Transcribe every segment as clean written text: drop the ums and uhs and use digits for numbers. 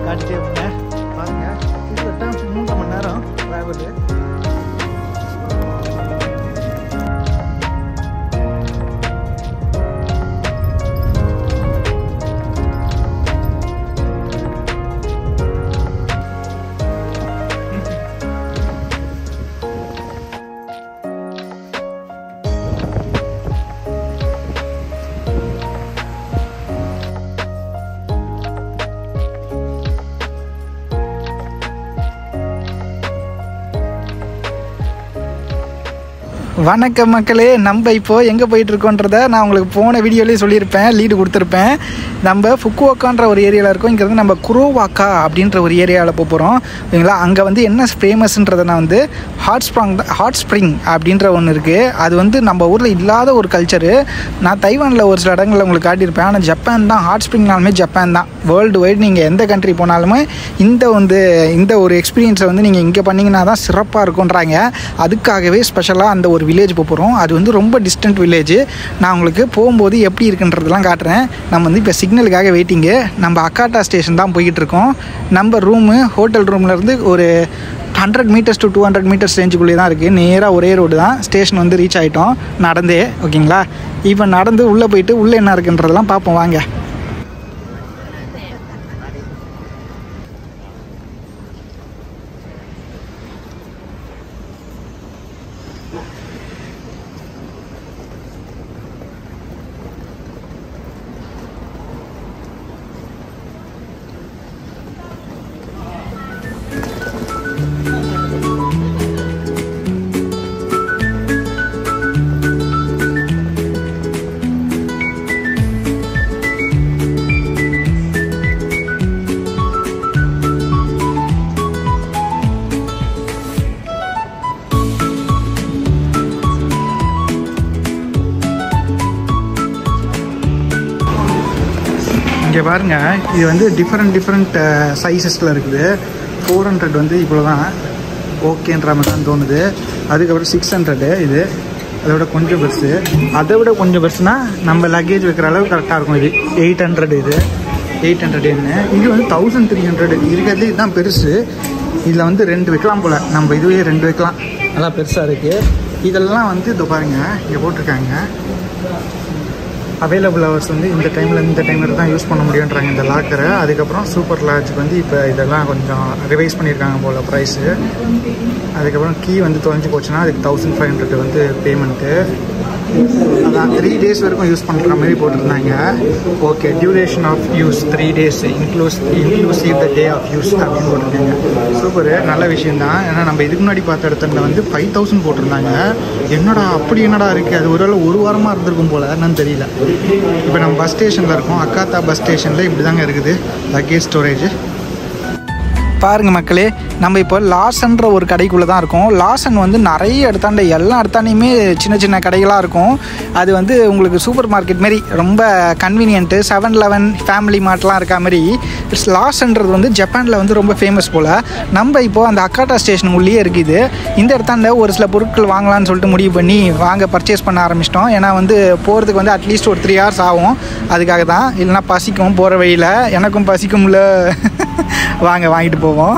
காட்டிகிட்டே இருப்பேன். பாருங்கள், கிட்டத்தட்ட 3 மணி நேரம் ட்ராவலு. வணக்கம் மக்களே, நம்ம இப்போது எங்கே போயிட்டுருக்கோன்றதை நான் உங்களுக்கு போன வீடியோலேயே சொல்லியிருப்பேன், லீடு கொடுத்துருப்பேன். நம்ம ஃபுக்குவோக்கான்ற ஒரு ஏரியாவில் இருக்கோம். இங்கேருந்து நம்ம குரோவாக்கா அப்படின்ற ஒரு ஏரியாவில் போகிறோம். ஓகேங்களா, அங்கே வந்து என்ன ஃபேமஸ்ன்றதை நான் வந்து ஹாட் ஸ்ப்ரிங் அப்படின்ற ஒன்று இருக்குது. அது வந்து நம்ம ஊரில் இல்லாத ஒரு கல்ச்சரு. நான் தைவானில் ஒரு சில இடங்களில் உங்களுக்கு காட்டியிருப்பேன். ஆனால் ஜப்பான் தான், ஹாட் ஸ்ப்ரிங்னாலுமே ஜப்பான் தான். வேர்ல்டு வைடு நீங்கள் எந்த கண்ட்ரி போனாலுமே இந்த ஒரு எக்ஸ்பீரியன்ஸை வந்து நீங்கள் இங்கே பண்ணிங்கன்னா தான் சிறப்பாக இருக்குன்றாங்க. அதுக்காகவே ஸ்பெஷலாக அந்த ஒரு வில்லேஜ் போகிறோம். அது வந்து ரொம்ப டிஸ்டன்ட் வில்லேஜ். நான் உங்களுக்கு போகும்போது எப்படி இருக்குன்றதெல்லாம் காட்டுறேன். நம்ம வந்து இப்போ சிக்னலுக்காக வெயிட்டிங்கு. நம்ம அக்காட்டா ஸ்டேஷன் தான் போய்கிட்டு இருக்கோம். நம்ம ஹோட்டல் ரூம்லேருந்து ஒரு 100 மீட்டர்ஸ் to 200 மீட்டர்ஸ் ரேஞ்சுக்குள்ளே தான் இருக்குது. நேராக ஒரே ரோடு தான். ஸ்டேஷன் வந்து ரீச் ஆகிட்டோம் நடந்தே. ஓகேங்களா, இப்போ நடந்து உள்ளே போயிட்டு உள்ளே என்ன இருக்குன்றதெல்லாம் பார்ப்போம் வாங்க. இங்கே பாருங்கள், இது வந்து டிஃப்ரெண்ட் சைஸஸில் இருக்குது. 400 வந்து இவ்வளோ தான் ஓகேன்ற மாதிரி தான் தோணுது. அதுக்கப்புறம் 600 இது, அதை விட கொஞ்சம் பெருசு. அதை விட கொஞ்சம் பெருசுனா நம்ம லக்கேஜ் வைக்கிற அளவு கரெக்டாக இருக்கும். இது 800, இது 800 என்ன. இது வந்து 1300 இருக்கிறதுல இதுதான் பெருசு. இதில் வந்து 2 வைக்கலாம் போல். நம்ம இதுவே 2 வைக்கலாம், நல்லா பெருசாக இருக்குது. இதெல்லாம் வந்து இதோ பாருங்கள், இங்கே போட்டிருக்காங்க அவைலபிள் ஹவர்ஸ் வந்து இந்த டைமில் தான் யூஸ் பண்ண முடியுன்றாங்க இந்த லாக்கரை. அதுக்கப்புறம் சூப்பர் லாட்ஜுக்கு வந்து இப்போ இதெல்லாம் கொஞ்சம் ரிவைஸ் பண்ணியிருக்காங்க போல் ப்ரைஸு. அதுக்கப்புறம் கீ வந்து தொலைஞ்சு போச்சுன்னா அதுக்கு 1500 வந்து பேமெண்ட்டு. அதான் 3 days வரைக்கும் யூஸ் பண்ணுற மாதிரி போட்டிருந்தாங்க. Okay, duration of use 3 days inclusive the day of use அப்படின்னு போட்டிருக்காங்க. சூப்பர், நல்ல விஷயந்தான். ஏன்னா நம்ம இதுக்கு முன்னாடி பார்த்த இடத்துல வந்து 5000 போட்டிருந்தாங்க. அப்படி என்னடா இருக்குது, அது ஒருவேளை ஒரு வாரமாக இருந்திருக்கும் போல், என்னன்னு தெரியல. இப்போ நம்ம பஸ் ஸ்டேஷனில் இருக்கோம். அக்காத்தா பஸ் ஸ்டேஷனில் இப்படி தாங்க இருக்குது லக்கேஜ் ஸ்டோரேஜ். பாருங்கள் மக்களே, நம்ம இப்போ லாசன்ற ஒரு கடைக்குள்ளே தான் இருக்கோம். லாசன் வந்து நிறைய இடத்தாண்ட எல்லா இடத்தாண்டையுமே சின்ன சின்ன கடைகளாக இருக்கும். அது வந்து உங்களுக்கு சூப்பர் மார்க்கெட் மாரி ரொம்ப கன்வீனியன்ட்டு. 7-Eleven ஃபேமிலி மார்ட்லாம் இருக்கா மாதிரி லாசன்றது வந்து ஜப்பானில் வந்து ரொம்ப ஃபேமஸ் போல். நம்ம இப்போது அந்த அக்காட்டா ஸ்டேஷன் உள்ளே இருக்குது. இந்த இடத்தாண்ட ஒரு சில பொருட்கள் வாங்கலான்னு சொல்லிட்டு முடிவு பண்ணி பர்ச்சேஸ் பண்ண ஆரம்பிச்சிட்டோம். ஏன்னா வந்து போகிறதுக்கு வந்து அட்லீஸ்ட் ஒரு 3 hours ஆகும். அதுக்காக தான், இல்லைனா பசிக்கும் போகிற வழியில். எனக்கும் பசிக்கும்ல. வாங்கிட்டு போவோம்.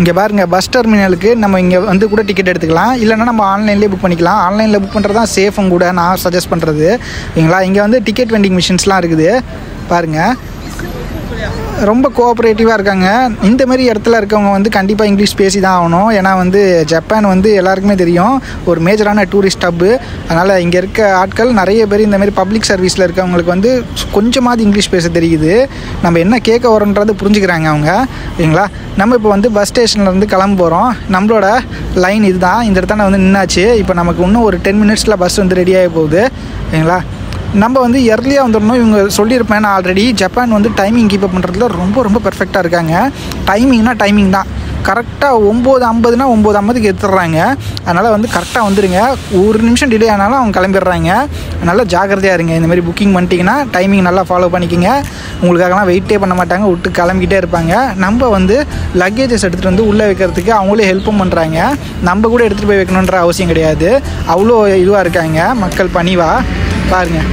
இங்கே பாருங்கள், பஸ் டெர்மினலுக்கு நம்ம இங்கே வந்து கூட டிக்கெட் எடுத்துக்கலாம். இல்லைனா நம்ம ஆன்லைன்லேயே புக் பண்ணிக்கலாம். ஆன்லைனில் புக் பண்ணுறது தான் சேஃபும் கூட, நான் சஜஸ்ட் பண்ணுறது. ஓகேங்களா, இங்கே வந்து டிக்கெட் வெண்டிங் மிஷின்ஸ்லாம் இருக்குது பாருங்கள். ரொம்ப கோஆப்ரேட்டிவாக இருக்காங்க. இந்தமாரி இடத்துல இருக்கவங்க வந்து கண்டிப்பாக இங்கிலீஷ் பேசி தான் ஆகணும். ஏன்னா வந்து ஜப்பான் வந்து எல்லாருக்குமே தெரியும், ஒரு மேஜரான டூரிஸ்ட் ஹப்பு. அதனால் இங்கே இருக்க ஆட்கள் நிறைய பேர் இந்தமாரி பப்ளிக் சர்வீஸில் இருக்கவங்களுக்கு வந்து கொஞ்சமாவது இங்கிலீஷ் பேச தெரியுது. நம்ம என்ன கேட்க வரோன்றது புரிஞ்சுக்கிறாங்க அவங்க. ஓகேங்களா, நம்ம இப்போ வந்து பஸ் ஸ்டேஷன்லேருந்து கிளம்ப போகிறோம். நம்மளோட லைன் இதுதான். இந்த இடத்துல வந்து நின்னாச்சு. இப்போ நமக்கு இன்னும் ஒரு 10 minutes பஸ் வந்து ரெடியாக போகுது. ஓகேங்களா, நம்ம வந்து எர்லியாக வந்துடணும். இவங்க சொல்லியிருப்பேன் நான் ஆல்ரெடி. ஜப்பான் வந்து டைமிங் கீப் அப் பண்ணுறதுல ரொம்ப ரொம்ப பெர்ஃபெக்டாக இருக்காங்க. டைமிங்னா டைமிங் தான். கரெக்டாக 9:50னா 9:50க்கு எடுத்துடுறாங்க. அதனால் வந்து கரெக்டாக வந்துடுங்க. ஒரு நிமிஷம் டிலே ஆனாலும் அவங்க கிளம்பிடுறாங்க. அதனால் ஜாக்கிரதையாக இருங்க. இந்தமாதிரி புக்கிங் பண்ணிட்டீங்கன்னா டைமிங் நல்லா ஃபாலோ பண்ணிக்கிங்க. உங்களுக்காகலாம் வெயிட்டே பண்ண மாட்டாங்க, விட்டு கிளம்பிக்கிட்டே இருப்பாங்க. நம்ம வந்து லக்கேஜஸ் எடுத்துகிட்டு வந்து உள்ளே வைக்கிறதுக்கு அவங்களே ஹெல்ப்பும் பண்ணுறாங்க. நம்ம கூட எடுத்துகிட்டு போய் வைக்கணுன்ற அவசியம் கிடையாது. அவ்வளோ இதுவாக இருக்காங்க மக்கள், பணிவாக பாருங்கள்.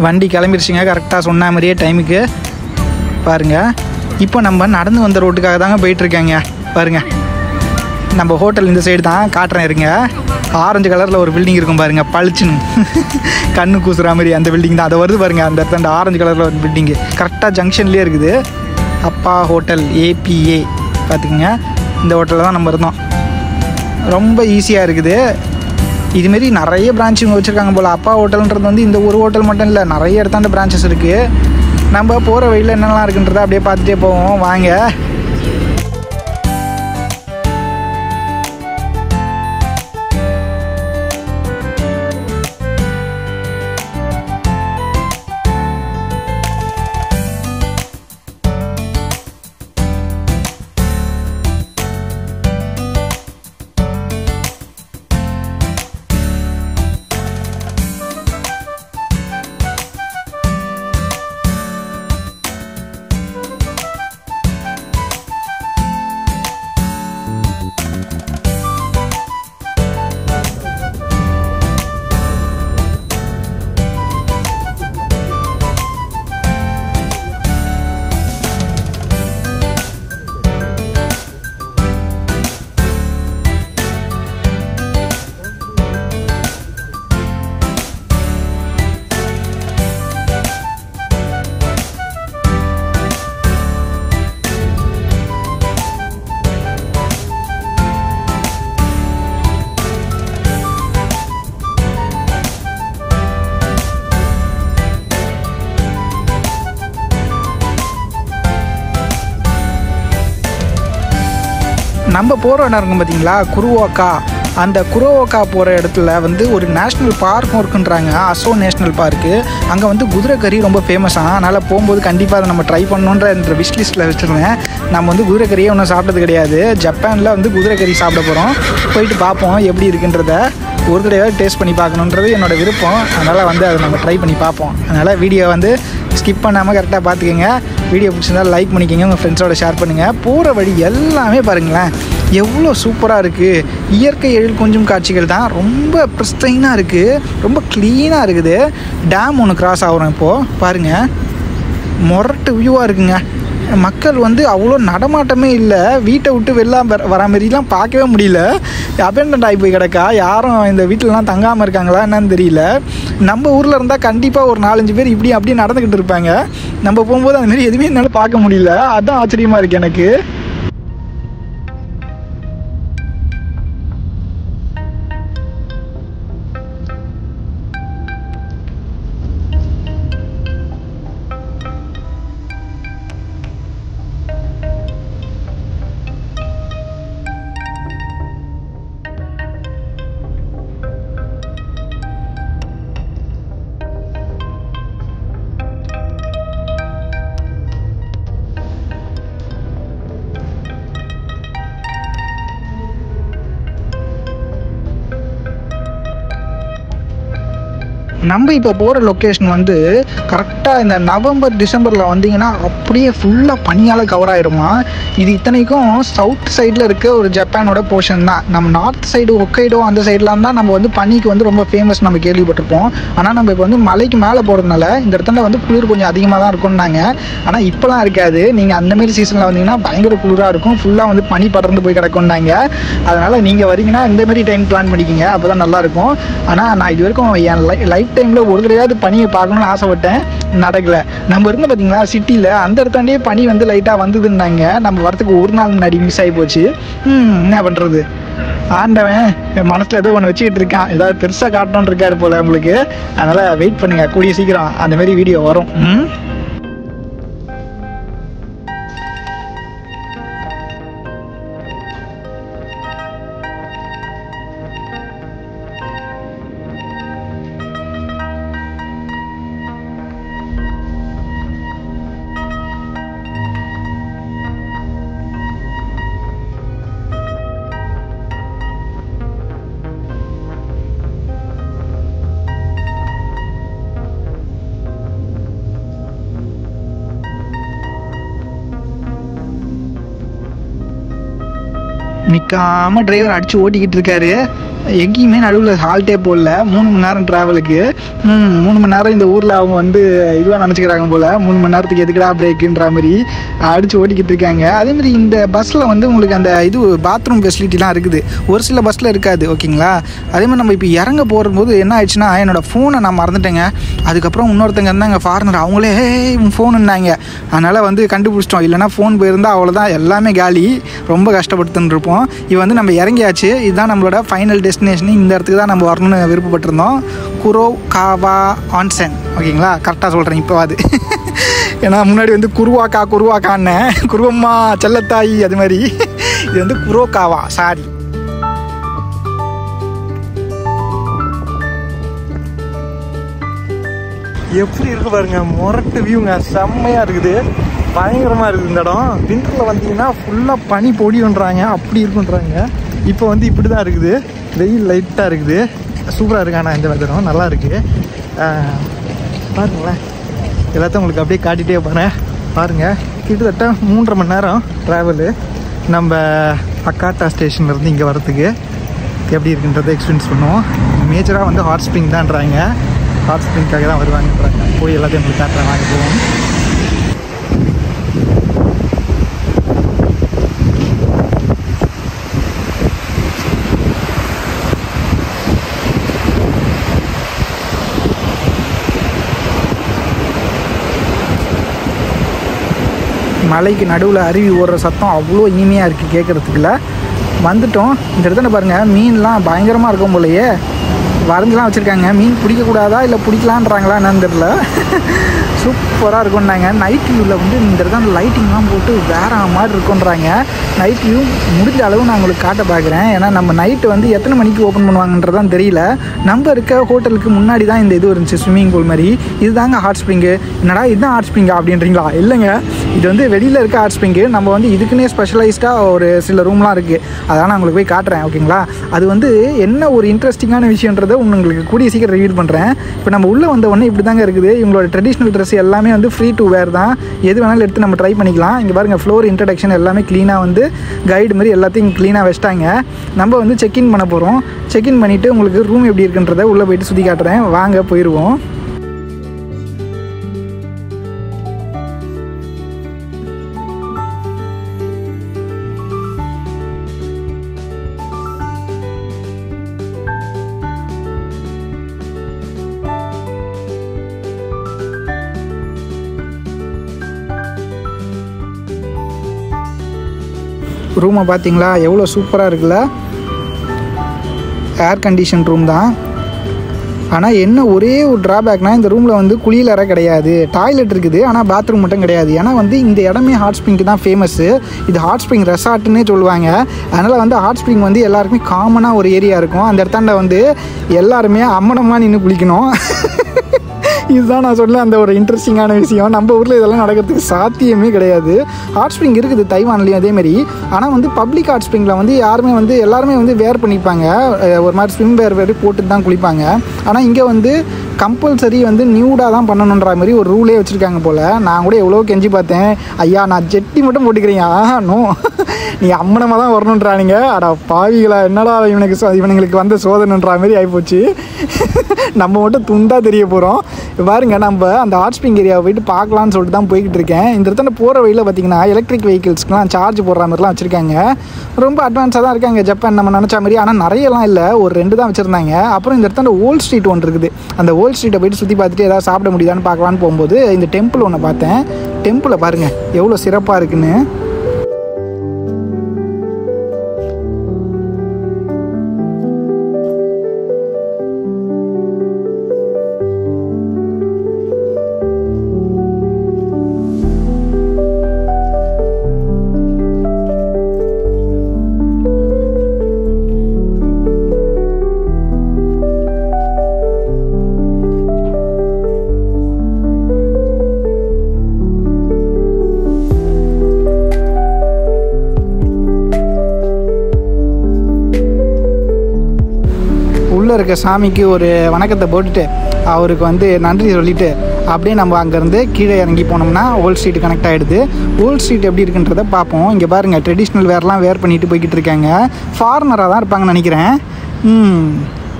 வண்டி கிளம்பிருச்சுங்க கரெக்டாக சொன்ன மாதிரியே டைமுக்கு. பாருங்கள், இப்போ நம்ம நடந்து வந்த ரோட்டுக்காக தாங்க போயிட்டுருக்கேங்க. பாருங்கள், நம்ம ஹோட்டல் இந்த சைடு தான் காட்டுறேன் இருங்க. ஆரஞ்சு கலரில் ஒரு பில்டிங் இருக்கும் பாருங்கள், பளிச்சுன்னு கண்ணு கூசுகிற மாதிரி அந்த பில்டிங் தான். அதை வருது பாருங்கள், அந்த இடத்துல அந்த ஆரஞ்சு கலரில் ஒரு பில்டிங்கு கரெக்டாக ஜங்ஷன்லேயே இருக்குது. அப்பா ஹோட்டல் APA பார்த்துக்குங்க. இந்த ஹோட்டலில் தான் நம்ம இருந்தோம். ரொம்ப ஈஸியாக இருக்குது. இதுமாரி நிறைய பிரான்ச் இவங்க வச்சுருக்காங்க போல். அப்பா ஹோட்டல்ன்றது வந்து இந்த ஒரு ஹோட்டல் மட்டும் இல்லை, நிறைய இடத்தாண்ட பிரான்ச்சஸ் இருக்குது. நம்ம போகிற வழியில் என்னெல்லாம் இருக்குன்றதை அப்படியே பார்த்துட்டே போவோம் வாங்க. நம்ம போகிற இடம் இருக்கும் பார்த்தீங்களா, குருவோக்கா. அந்த குரோவோக்கா போகிற இடத்துல வந்து ஒரு நேஷ்னல் பார்க்கும் இருக்குன்றாங்க, அசோ நேஷ்னல் பார்க்கு. அங்கே வந்து குதிரை கறி ரொம்ப ஃபேமஸாக. அதனால் போகும்போது கண்டிப்பாக அதை நம்ம ட்ரை பண்ணணுன்ற விஷ் லிஸ்ட்டில் வச்சுருந்தேன். நம்ம வந்து குதிரை கறியே ஒன்றும் சாப்பிட்டது கிடையாது. ஜப்பானில் வந்து குதிரை கறி சாப்பிட போகிறோம். போயிட்டு பார்ப்போம் எப்படி இருக்குன்றத. ஒரு தடவை டேஸ்ட் பண்ணி பார்க்கணுன்றது என்னோடய விருப்பம். அதனால் வந்து அதை நம்ம ட்ரை பண்ணி பார்ப்போம். அதனால் வீடியோ வந்து ஸ்கிப் பண்ணாமல் கரெக்டாக பார்த்துக்கோங்க. வீடியோ பிடிச்சிருந்தால் லைக் பண்ணிக்கோங்க, உங்கள் ஃப்ரெண்ட்ஸோட ஷேர் பண்ணுங்கள். போகிற வழி எல்லாமே பாருங்களேன் எவ்வளோ சூப்பராக இருக்குது. இயற்கை எழில் கொஞ்சம் காட்சிகள் தான். ரொம்ப ப்ரிஸ்டைனாக இருக்குது, ரொம்ப க்ளீனாக இருக்குது. டேம் ஒன்று கிராஸ் ஆகிறோம் இப்போது பாருங்கள். மொரட்டு வியூவாக இருக்குங்க. மக்கள் வந்து அவ்வளோ நடமாட்டமே இல்லை. வீட்டை விட்டு வெளில வர மாதிரிலாம் பார்க்கவே முடியல. அபெண்டன்ட் ஆகி போய் கிடக்கா. யாரும் இந்த வீட்டிலலாம் தங்காமல் இருக்காங்களா என்னன்னு தெரியல. நம்ம ஊரில் இருந்தால் கண்டிப்பாக ஒரு 4-5 பேர் இப்படி அப்படியே நடந்துக்கிட்டு இருப்பாங்க. நம்ம போகும்போது அதுமாரி எதுவுமே என்னால் பார்க்க முடியல. அதுதான் ஆச்சரியமாக இருக்குது எனக்கு. நம்ம இப்போ போகிற லொக்கேஷன் வந்து கரெக்டாக இந்த நவம்பர் டிசம்பரில் வந்தீங்கன்னா அப்படியே ஃபுல்லாக பனியால் கவர் ஆகிடுமா. இது இத்தனைக்கும் சவுத் சைடில் இருக்க ஒரு ஜப்பானோட போர்ஷன் தான். நம்ம நார்த் சைடு ஹொக்கைடோ அந்த சைட்லாம் தான் நம்ம வந்து பனிக்கு வந்து ரொம்ப ஃபேமஸ் நம்ம கேள்விப்பட்டிருப்போம். ஆனால் நம்ம இப்போ வந்து மலைக்கு மேலே போகிறதுனால இந்த இடத்துல வந்து குளிர் கொஞ்சம் அதிகமாக தான் இருக்கும்னாங்க. ஆனால் இப்போலாம் இருக்காது. நீங்கள் அந்தமாரி சீசனில் வந்தீங்கன்னா பயங்கர குளிராக இருக்கும், ஃபுல்லாக வந்து பனி பறந்து போய் கிடக்கும்னாங்க. அதனால் நீங்கள் வரீங்கன்னா இந்தமாரி டைம் பிளான் பண்ணிக்கிங்க, அப்போ தான் நல்லாயிருக்கும். ஆனால் நான் இது வரைக்கும் என் லைஃப் டைமில் ஒரு தடவையாவது பனியை பார்க்கணுன்னு ஆசைப்பட்டேன், நடக்கலை. நம்ம இருந்து பார்த்தீங்களா சிட்டியில் அந்த இடத்தாண்டே பனி வந்து லைட்டாக வந்ததுன்னாங்க. நம்ம வரத்துக்கு ஒரு நாள் முன்னாடி மிஸ் ஆகி போச்சு. என்ன பண்ணுறது, ஆண்டவன் என் மனசில் ஏதோ ஒன்று வச்சுக்கிட்டு இருக்கான், ஏதாவது பெருசாக காட்டணுன்னு இருக்காரு போல் நம்மளுக்கு. அதனால் வெயிட் பண்ணுங்கள், கூடிய சீக்கிரம் அந்தமாரி வீடியோ வரும். நிற்காம டிரைவர் அடிச்சு ஓட்டிக்கிட்டு இருக்காரு. எங்கேயுமே நடுவில் ஹால்ட்டே போடல. 3 மணி நேரம் ட்ராவலுக்கு 3 மணி நேரம் இந்த ஊரில் அவங்க வந்து இதுவாக நினச்சிக்கிறாங்க போல். 3 மணி நேரத்துக்கு எதுக்குடா பிரேக்குன்ற மாதிரி அடித்து ஓட்டிக்கிட்டு இருக்காங்க. அதேமாதிரி இந்த பஸ்ஸில் வந்து உங்களுக்கு அந்த இது பாத்ரூம் ஃபெசிலிட்டிலாம் இருக்குது, ஒரு சில பஸ்ஸில் இருக்காது. ஓகேங்களா? அதேமாதிரி நம்ம இப்போ இறங்க போகும்போது என்ன ஆயிடுச்சுன்னா, என்னோடய ஃபோனை நான் மறந்துட்டேங்க. அதுக்கப்புறம் இன்னொருத்தங்க இருந்தாங்க ஃபாரினர், அவங்களே ஃபோனுன்னாங்க. அதனால் வந்து கண்டுபிடிச்சிட்டோம், இல்லைனா ஃபோன் போயிருந்தால் அவ்வளோதான், எல்லாமே காலி, ரொம்ப கஷ்டப்பட்டுன்னு இருப்போம். இது வந்து நம்ம இறங்கியாச்சு, இதுதான் நம்மளோட ஃபைனல் டெஸ்டினேஷன். இந்த இடத்துக்கு தான் நம்ம வரணும்னு விருப்பப்பட்டிருந்தோம், குரோகாவா ஆன்சன். ஓகேங்களா? கரெக்டாக சொல்கிறேன் இப்போ அது. ஏன்னா முன்னாடி வந்து குருவாக்கான்னு குருவம்மா செல்லத்தாயி அது மாதிரி, இது வந்து குரோகாவா. சாரி. எப்படி இருக்கு பாருங்க, மொரட்டு வியூங்க, செம்மையாக இருக்குது, பயங்கரமாக இருக்குது இந்த இடம். விண்டரில் வந்தீங்கன்னா ஃபுல்லாக பனி பொடின்றாங்க, அப்படி இருக்குன்றாங்க. இப்போ வந்து இப்படி தான் இருக்குது, வெயில் லைட்டாக இருக்குது, சூப்பராக இருக்கு. ஆனால் இந்த வெதரும் நல்லா இருக்குது. பாருங்களேன், எல்லாத்தையும் உங்களுக்கு அப்படியே காட்டிகிட்டே போகிறேன். பாருங்கள், கிட்டத்தட்ட 3.5 மணி நேரம் ட்ராவலு நம்ம அக்காட்டா ஸ்டேஷன்லேருந்து இங்கே வரத்துக்கு. எப்படி இருக்குன்றதை எக்ஸ்பீரியன்ஸ் பண்ணுவோம். மேஜராக வந்து ஹாட் ஸ்ப்ரிங் தான்றாங்க, ஹாட் ஸ்ப்ரிங்காக தான் வருவாங்கன்றாங்க. போய் எல்லாத்தையும் உங்களுக்கு காட்டுறேன், வாங்கி போவோம். மலைக்கு நடுவில் அருவி ஓடுற சத்தம் அவ்வளோ இனிமையாக இருக்குது கேட்குறதுக்குள்ள. வந்துட்டோம். இந்த இடத்துல பாருங்கள், மீன்லாம் பயங்கரமாக இருக்கும் போலையே, வரைஞ்செலாம் வச்சுருக்காங்க. மீன் பிடிக்கக்கூடாதா இல்லை பிடிக்கலான்றாங்களா என்னன்னு தெரில. சூப்பராக இருக்கும்னாங்க. நைட் வியூவில் வந்து இந்த இடத்துல லைட்டிங்லாம் போட்டு வேறு மாதிரி இருக்குன்றாங்க. நைட் வியூ முடிஞ்ச அளவு நான் உங்களுக்கு காட்ட பார்க்குறேன். ஏன்னா நம்ம நைட்டு வந்து எத்தனை மணிக்கு ஓப்பன் பண்ணுவாங்கன்றதான் தெரியல. நம்ம இருக்க ஹோட்டலுக்கு முன்னாடி தான் இந்த இது இருந்துச்சு, ஸ்விம்மிங் பூல் மாதிரி. இது தாங்க ஹாட் ஸ்ப்ரிங்கு. என்னடா இதுதான் ஹாட் ஸ்ப்ரிங்கா அப்படின்றீங்களா? இல்லைங்க, இது வந்து வெளியில் இருக்க ஹாட் ஸ்ப்ரிங்கு. நம்ம வந்து இதுக்குன்னே ஸ்பெஷலைஸ்டாக ஒரு சில ரூம்லாம் இருக்குது, அதான் நான் உங்களுக்கு போய் காட்டுறேன். ஓகேங்களா? அது வந்து என்ன ஒரு இன்ட்ரெஸ்டிங்கான விஷயன்றதை உங்களுக்கு கூடிய சீக்கிரம் ரிவீல் பண்ணுறேன். இப்போ நம்ம உள்ளே வந்த உடனே இப்படி தாங்க இருக்குது. இவங்களோட ட்ரெடிஷ்னல் ட்ரெஸ் எல்லாமே வந்து ஃப்ரீ டு வேர் தான், எது வேணாலும் எடுத்து நம்ம ட்ரை பண்ணிக்கலாம். இங்கே பாருங்கள், ஃப்ளோர் இன்ட்ரடக்ஷன் எல்லாமே க்ளீனாக வந்து கைடு மாதிரி எல்லாத்தையும் க்ளீனாக வச்சிட்டாங்க. நம்ம வந்து செக்இன் பண்ண போகிறோம். செக்இன் பண்ணிவிட்டு உங்களுக்கு ரூம் எப்படி இருக்குன்றதை உள்ளே போய்ட்டு சுற்றி காட்டுறேன், வாங்க போயிடுவோம். ரூமை பார்த்தீங்களா, எவ்வளோ சூப்பராக இருக்குல்ல. ஏர் கண்டிஷன் ரூம் தான். ஆனால் என்ன ஒரே ஒரு ட்ராபேக்னால், இந்த ரூமில் வந்து குளியலறை கிடையாது. டாய்லெட் இருக்குது, ஆனால் பாத்ரூம் மட்டும் கிடையாது. ஏன்னா வந்து இந்த இடமே ஹாட் ஸ்ப்ரிங்க்கு தான் ஃபேமஸ்ஸு. இது ஹாட் ஸ்ப்ரிங் ரெசார்ட்டுன்னே சொல்லுவாங்க. அதனால் வந்து ஹாட் ஸ்ப்ரிங் வந்து எல்லாருக்குமே காமனாக ஒரு ஏரியா இருக்கும். அந்த இடத்தாண்ட வந்து எல்லாருமே அம்மனமாக நின்று குளிக்கணும். இதுதான் நான் சொல்ல அந்த ஒரு இன்ட்ரெஸ்டிங்கான விஷயம். நம்ம ஊரில் இதெல்லாம் நடக்கிறதுக்கு சாத்தியமே கிடையாது. ஹாட் ஸ்ப்ரிங் இருக்குது தைவான்லேயும் அதேமாரி. ஆனால் வந்து பப்ளிக் ஹாட் ஸ்ப்ரிங்கில் வந்து எல்லாருமே வந்து வேர் பண்ணிப்பாங்க, ஒரு மாதிரி ஸ்விம் வேர் போட்டு தான் குளிப்பாங்க. ஆனால் இங்கே வந்து கம்பல்சரி வந்து நியூடாக தான் பண்ணணுன்ற மாதிரி ஒரு ரூலே வச்சுருக்காங்க போல். நான் கூட எவ்வளோ கெஞ்சி பார்த்தேன், ஐயா நான் ஜெட்டி மட்டும் போட்டுக்கிறேன். நோ, நீ அம்மனமாக தான் வரணுன்றானுங்க. அடா பாவிகளா, என்னடா இவனுங்களுக்கு வந்த சோதனைன்ற மாதிரி ஆகிப்போச்சு. நம்ம மட்டும் துண்டாக தெரிய போகிறோம். பாருங்க, நம்ம அந்த ஹாட் ஸ்ப்ரிங் ஏரியாவை போயிட்டு பார்க்கலான்னு சொல்லிட்டு தான் போய்கிட்டு இருக்கேன். இந்த இடத்துல போகிற வழியில் பார்த்தீங்கன்னா எலக்ட்ரிக் வெஹிக்கிள்ஸ்க்குலாம் சார்ஜ் போடுற மாதிரிலாம் வச்சுருக்காங்க. ரொம்ப அட்வான்ஸாக தான் இருக்காங்க ஜப்பான், நம்ம நினச்ச மாதிரி. ஆனால் நிறையலாம் இல்லை, ஒரு 2 தான் வச்சுருந்தாங்க. அப்புறம் இந்த இடத்துல ஓல்ட் ஸ்ட்ரீட் ஒன்று இருக்குது. அந்த ஓல்ட் ஸ்ட்ரீட்டை போயிட்டு சுற்றி பார்த்துட்டு ஏதாவது சாப்பிட முடியுதான்னு பார்க்கலான்னு போகும்போது இந்த டெம்பிள் ஒன்று பார்த்தேன். டெம்பிளை பாருங்கள் எவ்வளோ சிறப்பாக இருக்குன்னு. உள்ளே இருக்க சாமிக்கு ஒரு வணக்கத்தை போட்டுட்டு அவருக்கு வந்து நன்றி சொல்லிவிட்டு அப்படியே நம்ம அங்கேருந்து கீழே இறங்கி போனோம்னா ஓல்ட் ஸ்ட்ரீட் கனெக்ட் ஆகிடுது. ஓல்ட் ஸ்ட்ரீட் எப்படி இருக்குன்றதை பார்ப்போம். இங்கே பாருங்கள், ட்ரெடிஷ்னல் வேர்லாம் வேர் பண்ணிட்டு போய்கிட்டு இருக்காங்க. ஃபாரினராக தான் இருப்பாங்கன்னு நினைக்கிறேன்.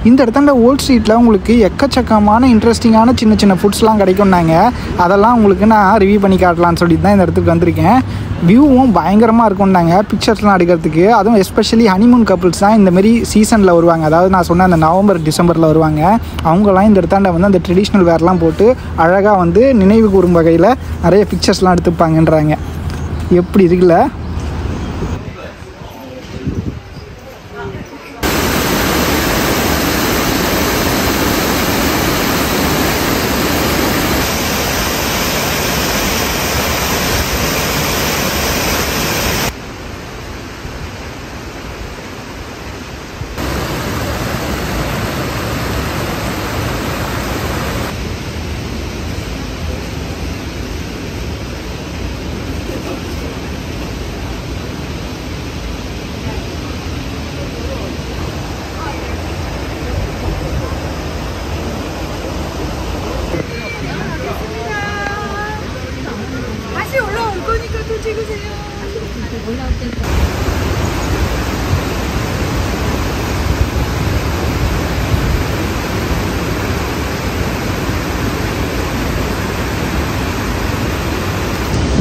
இந்த இடத்துல ஓல்ட் ஸ்ட்ரீட்டில் உங்களுக்கு எக்கச்சக்கமான இன்ட்ரெஸ்டிங்கான சின்ன சின்ன ஃபுட்ஸ்லாம் கிடைக்கும்னாங்க. அதெல்லாம் உங்களுக்கு நான் ரிவ்யூ பண்ணி காட்டலான்னு சொல்லிட்டு தான் இந்த இடத்துக்கு வந்திருக்கேன். வியூவும் பயங்கரமாக இருக்கும்னாங்க பிக்சர்ஸ்லாம் எடுக்கிறதுக்கு. அதுவும் எஸ்பெஷலி ஹனிமூன் கப்புள்ஸ் தான் இந்தமாரி சீசனில் வருவாங்க. அதாவது நான் சொன்ன அந்த நவம்பர் டிசம்பரில் வருவாங்க. அவங்களாம் இந்த இடத்தாண்ட வந்து அந்த ட்ரெடிஷ்னல் வேர்லாம் போட்டு அழகாக வந்து நினைவு கூறும் வகையில் நிறைய பிக்சர்ஸ்லாம் எடுத்துப்பாங்கன்றாங்க. எப்படி இருக்குல்ல?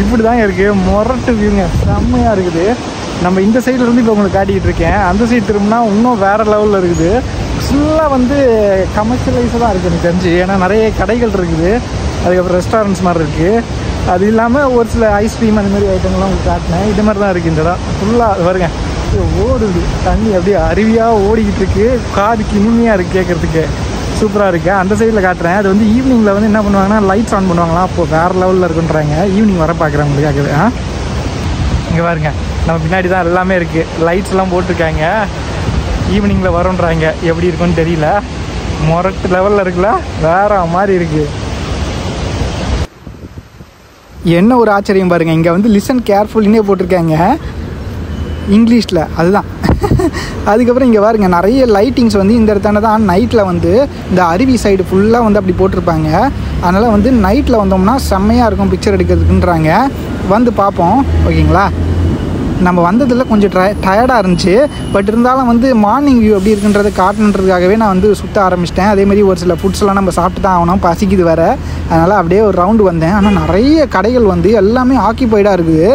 இப்படி தான் இருக்குது. மொரட்டு வியூங்க, செம்மையாக இருக்குது. நம்ம இந்த சைட்லேருந்து இப்போ உங்களுக்கு காட்டிக்கிட்டு இருக்கேன். அந்த சைடு திரும்பினா இன்னும் வேறு லெவலில் இருக்குது. ஃபுல்லாக வந்து கமர்ஷியலைஸாக தான் இருக்குது எனக்கு தெரிஞ்சு. ஏன்னா நிறைய கடைகள் இருக்குது, அதுக்கப்புறம் ரெஸ்டாரண்ட்ஸ் மாதிரி இருக்குது. அது இல்லாமல் ஒரு சில ஐஸ்கிரீம் அந்த மாதிரி ஐட்டங்கள்லாம் உங்களுக்கு காட்டினேன். இது மாதிரி தான் இருக்குது இந்த இடம் ஃபுல்லாக. வருங்க, ஓடுது தண்ணி, அப்படியே அருவியாக ஓடிக்கிட்டு இருக்குது. காதுக்கு இனிமையாக இருக்குது கேட்குறதுக்கு, சூப்பராக இருக்குது. அந்த சைடில் காட்டுறேன். அது வந்து ஈவினிங்கில் வந்து என்ன பண்ணுவாங்கன்னா லைட்ஸ் ஆன் பண்ணுவாங்களா, அப்போது வேறு லெவலில் இருக்குன்றாங்க. ஈவினிங் வர பார்க்குறவங்களுக்காகவே. இங்கே பாருங்க, நம்ம பின்னாடி தான் எல்லாமே இருக்குது, லைட்ஸ்லாம் போட்டிருக்காங்க. ஈவினிங்கில் வரோன்றாங்க. எப்படி இருக்குன்னு தெரியல, மொரட்டு லெவலில் இருக்குல்ல, வேற மாதிரி இருக்குது. என்ன ஒரு ஆச்சரியம் பாருங்கள், இங்கே வந்து லிசன் கேர்ஃபுல்லினே போட்டிருக்காங்க இங்கிலீஷில், அதுதான். அதுக்கப்புறம் இங்கே பாருங்க, நிறைய லைட்டிங்ஸ் வந்து இந்த இடத்தான தான் நைட்டில் வந்து இந்த அருவி சைடு ஃபுல்லாக வந்து அப்படி போட்டிருப்பாங்க. அதனால் வந்து நைட்டில் வந்தோம்னா செம்மையாக இருக்கும் பிக்சர் எடுக்கிறதுக்குன்றாங்க. வந்து பார்ப்போம், ஓகேங்களா? நம்ம வந்ததில் கொஞ்சம் டயர்டாக இருந்துச்சு. பட் இருந்தாலும் வந்து மார்னிங் வியூ எப்படி இருக்குன்றதை காட்டணுன்றதுக்காகவே நான் வந்து சுற்ற ஆரம்பிச்சிட்டேன். அதேமாதிரி ஒரு சில ஃபுட்ஸ்லாம் நம்ம சாப்பிட்டு தான் ஆகணும், பசிக்குது வேறு. அதனால் அப்படியே ஒரு ரவுண்டு வந்தேன். ஆனால் நிறைய கடைகள் வந்து எல்லாமே ஆக்கியபைடாக இருக்குது.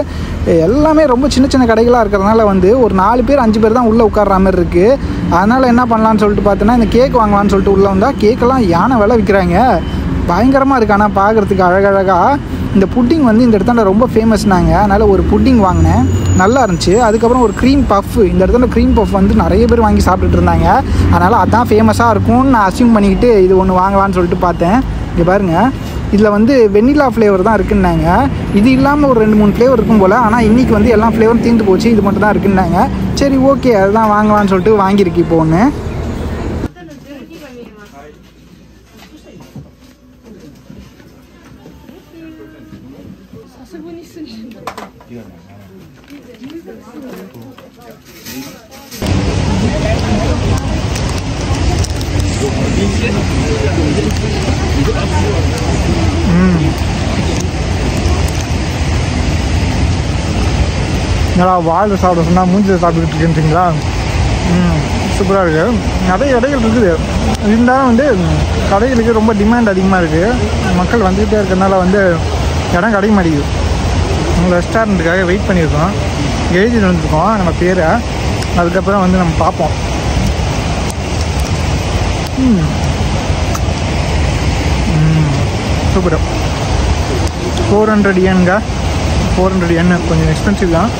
எல்லாமே ரொம்ப சின்ன சின்ன கடைகளாக இருக்கிறதுனால வந்து ஒரு 4 பேர் 5 பேர் தான் உள்ளே உட்கார்ற மாதிரி இருக்குது. அதனால் என்ன பண்ணலான்னு சொல்லிட்டு பார்த்தோன்னா, இந்த கேக் வாங்கலான்னு சொல்லிட்டு உள்ளே வந்தால் கேக்கெல்லாம் யானை விலை விற்கிறாங்க. பயங்கரமாக இருக்குது. ஆனால் பார்க்குறதுக்கு அழகழகாக. இந்த புட்டிங் வந்து இந்த இடத்துல ரொம்ப ஃபேமஸ்னாங்க. அதனால் ஒரு புட்டிங் வாங்கினேன், நல்லா இருந்துச்சு. அதுக்கப்புறம் ஒரு க்ரீம் பஃப், இந்த இடத்துல க்ரீம் பஃப் வந்து நிறைய பேர் வாங்கி சாப்பிட்டுட்டு இருந்தாங்க. அதனால் அதான் ஃபேமஸாக இருக்கும்னு நான் அசியூம் பண்ணிக்கிட்டு இது ஒன்று வாங்கலான்னு சொல்லிட்டு பார்த்தேன். இங்கே பாருங்கள், இதில் வந்து வெண்ணிலா ஃப்ளேவர் தான் இருக்குன்னாங்க. இது இல்லாமல் ஒரு 2-3 ஃப்ளேவர் இருக்கும் போல். ஆனால் இன்றைக்கி வந்து எல்லா ஃப்ளேவரும் தீர்ந்து போச்சு, இது மட்டும் தான் இருக்குன்னாங்க. சரி ஓகே, அதுதான் வாங்கலான்னு சொல்லிட்டு வாங்கியிருக்கு இப்போ ஒன்று. நல்லா வாழை சாப்பிட சொன்னால் மூஞ்சில் சாப்பிட்டுக்கிட்டு இருக்குன்றீங்களா? சூப்பராக இருக்குது. நிறைய கடைகள் இருக்குது, இருந்தாலும் வந்து கடைகளுக்கு ரொம்ப டிமாண்ட் அதிகமாக இருக்குது. மக்கள் வந்துக்கிட்டே இருக்கிறதுனால வந்து இடம் கிடைக்க மாட்டேங்குது. உங்கள் ரெஸ்டாரண்ட்டுக்காக வெயிட் பண்ணியிருக்கோம், எழுதிட்டு வந்துருக்கோம் நம்ம பேரை. அதுக்கப்புறம் வந்து நம்ம பார்ப்போம். சூப்பர். 400 யேனுங்க. 400 yen கொஞ்சம் எக்ஸ்பென்சிவ் தான்.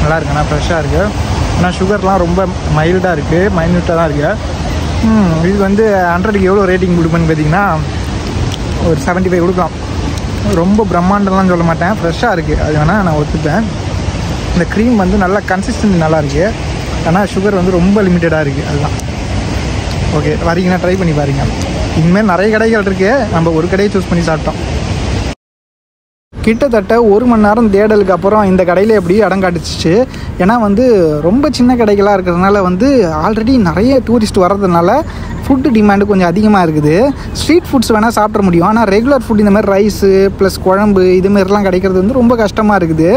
நல்லா இருக்கு, ஆனால் ஃப்ரெஷ்ஷாக இருக்குது. ஆனால் சுகர்லாம் ரொம்ப மைல்டாக இருக்குது, மைன்யூட்டாக தான் இருக்குது. இது வந்து 100க்கு எவ்வளோ ரேட்டிங் கொடுப்பேன்னு பார்த்தீங்கன்னா ஒரு 75 கொடுக்கலாம். ரொம்ப பிரம்மாண்டம்லாம் சொல்ல மாட்டேன், ஃப்ரெஷ்ஷாக இருக்குது, அது வேணால் நான் ஒத்துப்பேன். இந்த க்ரீம் வந்து நல்லா கன்சிஸ்டன்சி நல்லா இருக்குது, ஆனால் சுகர் வந்து ரொம்ப லிமிட்டடாக இருக்குது. அதுதான் ஓகே. வரீங்கன்னா ட்ரை பண்ணி பாருங்க. இனிமேல் நிறைய கடைகள் இருக்குது, நம்ம ஒரு கடையை சூஸ் பண்ணி சாப்பிட்டோம். கிட்டத்தட்ட 1 மணி நேரம் தேடலுக்கு அப்புறம் இந்த கடையில் எப்படி இடம் காட்டுச்சு. ஏன்னா வந்து ரொம்ப சின்ன கடைகளாக இருக்கிறதுனால வந்து ஆல்ரெடி நிறைய டூரிஸ்ட் வர்றதுனால ஃபுட்டு டிமாண்டு கொஞ்சம் அதிகமாக இருக்குது. ஸ்ட்ரீட் ஃபுட்ஸ் வேணால் சாப்பிட முடியும், ஆனால் ரெகுலர் ஃபுட் இந்த மாதிரி ரைஸு ப்ளஸ் குழம்பு இதுமாரிலாம் கிடைக்கிறது வந்து ரொம்ப கஷ்டமாக இருக்குது.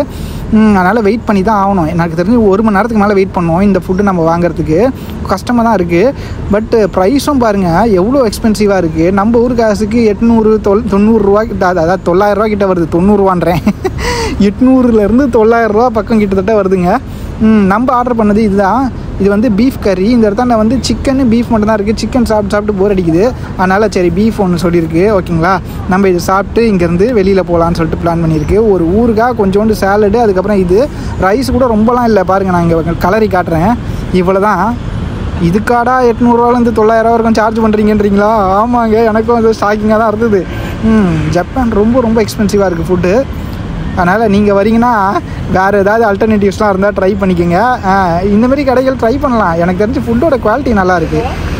அதனால் வெயிட் பண்ணி தான் ஆகணும். எனக்கு தெரிஞ்சு 1 மணி நேரத்துக்கு மேலே வெயிட் பண்ணோம் இந்த ஃபுட்டு நம்ம வாங்குறதுக்கு. கஷ்டமாக தான் இருக்குது. பட்டு ப்ரைஸும் பாருங்கள் எவ்வளோ எக்ஸ்பென்சிவாக இருக்குது. நம்ம ஊர் காசுக்கு 890 ரூபாய்க்கு, அதாவது 900 ரூபா கிட்ட வருது. 90 ரூபான்றேன், 800லேருந்து 900 ரூபா பக்கம் கிட்டத்தட்ட வருதுங்க. நம்ம ஆர்டர் பண்ணது இதுதான். இது வந்து பீஃப் கறி. இந்த இடத்துல வந்து சிக்கன் பீஃப் மட்டும் தான் இருக்குது. சிக்கன் சாப்பிட்டு போர் அடிக்குது, அதனால் சரி பீஃப் ஒன்று சொல்லியிருக்கு. ஓகேங்களா, நம்ம இது சாப்பிட்டு இங்கேருந்து வெளியில் போகலான்னு சொல்லிட்டு பிளான் பண்ணியிருக்கு. ஒரு ஊறுகாய், கொஞ்சோண்டு சேலடு, அதுக்கப்புறம் இது ரைஸ் கூட ரொம்பலாம் இல்லை. பாருங்கள், நான் இங்கே கலரி காட்டுறேன். இவ்வளோ தான். இதுக்காடா 800ரூவாலேருந்து 900 வரைக்கும் சார்ஜ் பண்ணுறீங்கன்றீங்களா? ஆமாங்க, எனக்கும் அது ஷாக்கிங்காக தான் இருந்தது. ஜப்பான் ரொம்ப ரொம்ப எக்ஸ்பென்சிவாக இருக்குது ஃபுட்டு. அதனால் நீங்கள் வரீங்கன்னா வேறு ஏதாவது ஆல்டர்னேட்டிவ்ஸ்லாம் இருந்தால் ட்ரை பண்ணிக்கோங்க. இந்தமாரி கடைகள் ட்ரை பண்ணலாம். எனக்கு தெரிஞ்சு ஃபுட்டோட குவாலிட்டி நல்லா இருக்குது.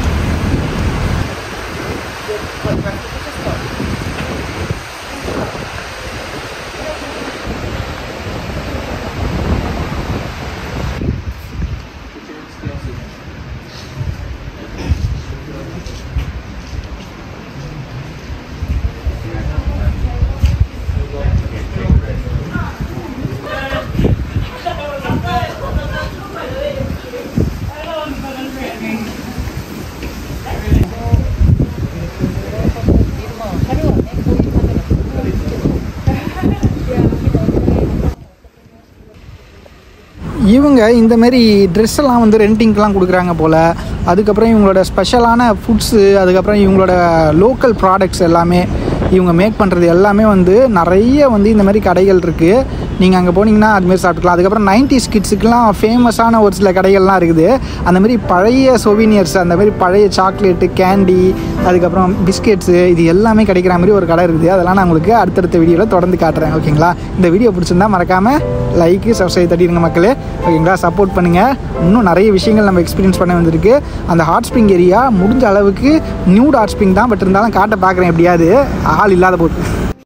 இவங்க இந்தமாரி ட்ரெஸ்ஸெல்லாம் வந்து ரெண்டிங்க்கெலாம் கொடுக்குறாங்க போல். அதுக்கப்புறம் இவங்களோட ஸ்பெஷலான ஃபுட்ஸு, அதுக்கப்புறம் இவங்களோட லோக்கல் ப்ராடக்ட்ஸ் எல்லாமே இவங்க மேக் பண்ணுறது எல்லாமே வந்து நிறைய வந்து இந்தமாரி கடைகள் இருக்குது. நீங்கள் அங்கே போனீங்கன்னா அதுமாரி சாப்பிட்டுக்கலாம். அதுக்கப்புறம் 90s கிட்ஸுக்கெலாம் ஃபேமஸான ஒரு சில கடைகள்லாம் இருக்குது. அந்தமாரி பழைய சொவீனியர்ஸ், அந்தமாரி பழைய சாக்லேட்டு, கேண்டி, அதுக்கப்புறம் பிஸ்கெட்ஸு, இது எல்லாமே கிடைக்கிற மாதிரி ஒரு கடை இருக்குது. அதெல்லாம் நான் உங்களுக்கு அடுத்தடுத்த வீடியோவில் தொடர்ந்து காட்டுறேன். ஓகேங்களா, இந்த வீடியோ பிடிச்சிருந்தா மறக்காமல் லைக்கு சப்ஸ்கிரைப் தட்டிடுங்க மக்களே. ஓகேங்களா, சப்போர்ட் பண்ணுங்கள். இன்னும் நிறைய விஷயங்கள் நம்ம எக்ஸ்பீரியன்ஸ் பண்ண வந்திருக்கு. அந்த ஹாட் ஸ்ப்ரிங் ஏரியா முடிஞ்ச அளவுக்கு நியூட் ஹாட் ஸ்ப்ரிங் தான், பட் இருந்தாலும் காட்ட பார்க்குறேன் எப்படியாவது, ஆள் இல்லாத போது.